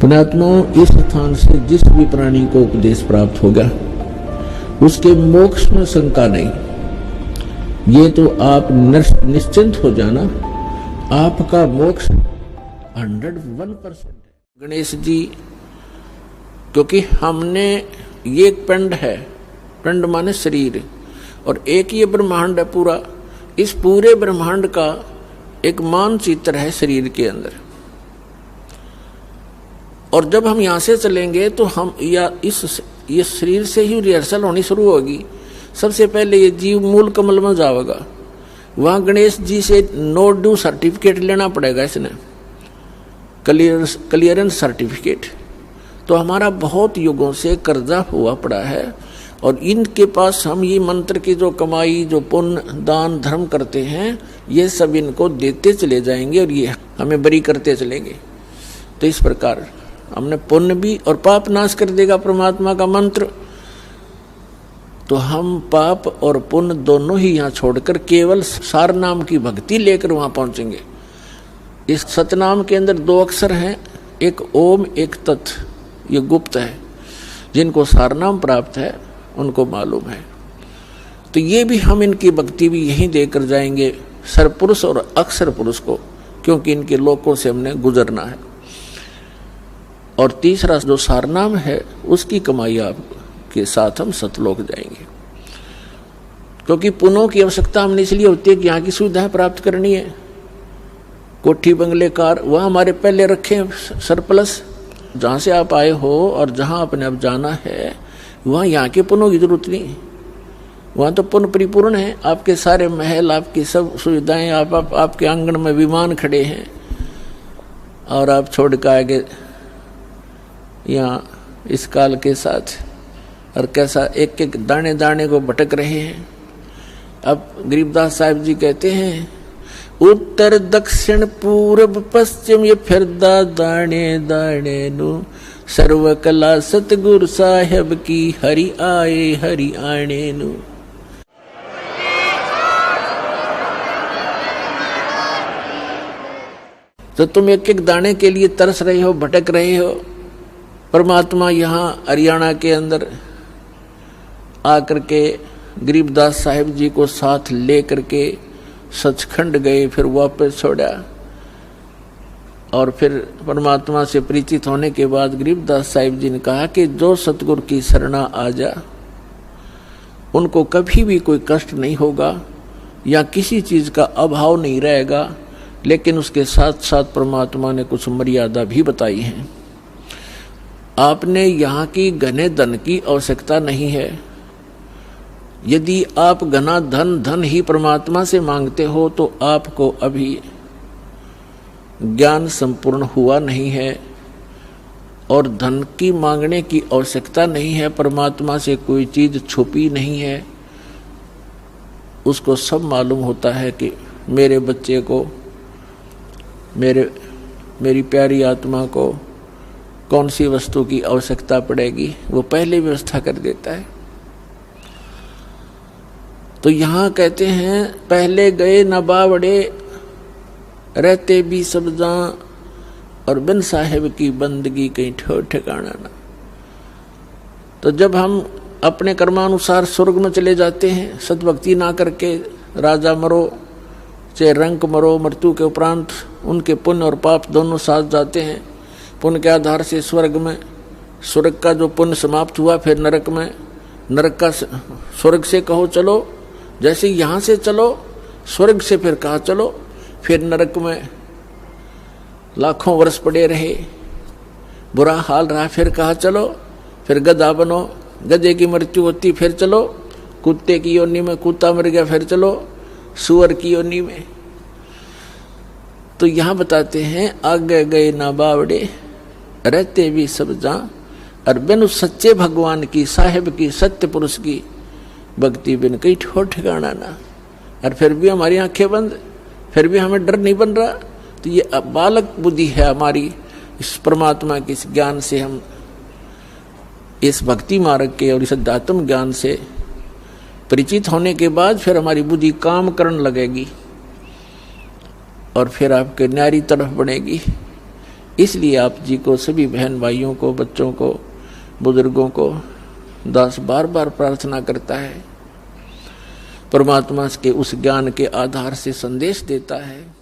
पुण्यात्माओं, इस स्थान से जिस भी प्राणी को उपदेश प्राप्त होगा उसके मोक्ष में शंका नहीं। ये तो आप निश्चिंत हो जाना, आपका मोक्ष 101% है। गणेश जी, क्योंकि हमने ये पिंड है, पिंड माने शरीर, और एक ये ब्रह्मांड है पूरा। इस पूरे ब्रह्मांड का एक मानचित्र है शरीर के अंदर। और जब हम यहां से चलेंगे तो हम ये शरीर से ही रिहर्सल होनी शुरू होगी। सबसे पहले ये जीव मूल कमल में जाएगा, वहां गणेश जी से नो ड्यू सर्टिफिकेट लेना पड़ेगा, इसने क्लियरेंस सर्टिफिकेट। तो हमारा बहुत युगों से कर्जा हुआ पड़ा है, और इनके पास हम ये मंत्र की जो कमाई, जो पुण्य दान धर्म करते हैं, ये सब इनको देते चले जाएंगे और ये हमें बरी करते चलेंगे। तो इस प्रकार हमने पुण्य भी और पाप नाश कर देगा परमात्मा का मंत्र। तो हम पाप और पुण्य दोनों ही यहाँ छोड़कर केवल सार नाम की भक्ति लेकर वहां पहुंचेंगे। इस सतनाम के अंदर 2 अक्षर हैं, एक ओम एक तत्। ये गुप्त है, जिनको सार नाम प्राप्त है उनको मालूम है। तो ये भी हम इनकी भक्ति भी यहीं देकर जाएंगे, सरपुरुष और अक्षर पुरुष को, क्योंकि इनके लोकों से हमने गुजरना है। और तीसरा जो सारनाम है, उसकी कमाई आपके साथ हम सतलोक जाएंगे। क्योंकि पुण्यों की आवश्यकता हमने इसलिए होती है कि यहाँ की सुविधाएं प्राप्त करनी है। कोठी बंगले कार वह हमारे पहले रखे सरप्लस। जहाँ से आप आए हो और जहाँ आपने अब जाना है, वहाँ यहाँ के पुण्यों की जरूरत नहीं। वहाँ तो पुण्य परिपूर्ण है। आपके सारे महल, आपकी सब सुविधाएं, आपके आंगन में विमान खड़े हैं, और आप छोड़ कर आगे यहाँ इस काल के साथ, और कैसा एक एक दाने दाने को भटक रहे हैं। अब गरीबदास साहिब जी कहते हैं, उत्तर दक्षिण पूर्व पश्चिम ये फिरदा दाने दाने नु, सर्व कला सतगुरु साहेब की हरि आए हरि आने नु। तो तुम एक एक दाने के लिए तरस रहे हो, भटक रहे हो। परमात्मा यहाँ हरियाणा के अंदर आकर के गरीबदास साहिब जी को साथ ले करके सचखंड गए, फिर वापस छोड़ा। और फिर परमात्मा से परिचित होने के बाद गरीबदास साहिब जी ने कहा कि जो सतगुरु की शरणा आ जा, उनको कभी भी कोई कष्ट नहीं होगा या किसी चीज का अभाव नहीं रहेगा। लेकिन उसके साथ साथ परमात्मा ने कुछ मर्यादा भी बताई है। आपने यहाँ की घने धन की आवश्यकता नहीं है। यदि आप घना धन ही परमात्मा से मांगते हो तो आपको अभी ज्ञान संपूर्ण हुआ नहीं है, और धन की मांगने की आवश्यकता नहीं है। परमात्मा से कोई चीज छुपी नहीं है। उसको सब मालूम होता है कि मेरे बच्चे को, मेरी प्यारी आत्मा को कौन सी वस्तु की आवश्यकता पड़ेगी, वो पहले व्यवस्था कर देता है। तो यहाँ कहते हैं, पहले गए न बावड़े रहते भी सब जहां, और बिन साहेब की बंदगी कहीं ठो ठिकाना ना। तो जब हम अपने कर्मानुसार स्वर्ग में चले जाते हैं, सद्भक्ति ना करके राजा मरो चाहे रंक मरो, मृत्यु के उपरांत उनके पुण्य और पाप दोनों साथ जाते हैं। पुण्य के आधार से स्वर्ग में, स्वर्ग का जो पुण्य समाप्त हुआ फिर नरक में, नरक का स्वर्ग से कहो चलो, जैसे यहाँ से चलो स्वर्ग से फिर कहा चलो, फिर नरक में लाखों वर्ष पड़े रहे, बुरा हाल रहा, फिर कहा चलो, फिर गधा बनो, गधे की मृत्यु होती फिर चलो, कुत्ते की योनि में कुत्ता मर गया फिर चलो सुअर की योनि में। तो यहाँ बताते हैं, आगे गए ना बावड़े रहते भी सब जहां, और बिन सच्चे भगवान की, साहेब की, सत्य पुरुष की भक्ति बिन कहीं ठो ठिकाना ना। और फिर भी हमारी आंखें बंद, फिर भी हमें डर नहीं बन रहा। तो ये बालक बुद्धि है हमारी। इस परमात्मा के इस ज्ञान से, हम इस भक्ति मार्ग के और इस अध्यात्म ज्ञान से परिचित होने के बाद फिर हमारी बुद्धि काम करने लगेगी, और फिर आपके न्यारी तरफ बढ़ेगी। इसलिए आप जी को, सभी बहन भाइयों को, बच्चों को, बुजुर्गों को दास बार बार प्रार्थना करता है, परमात्मा के उस ज्ञान के आधार से संदेश देता है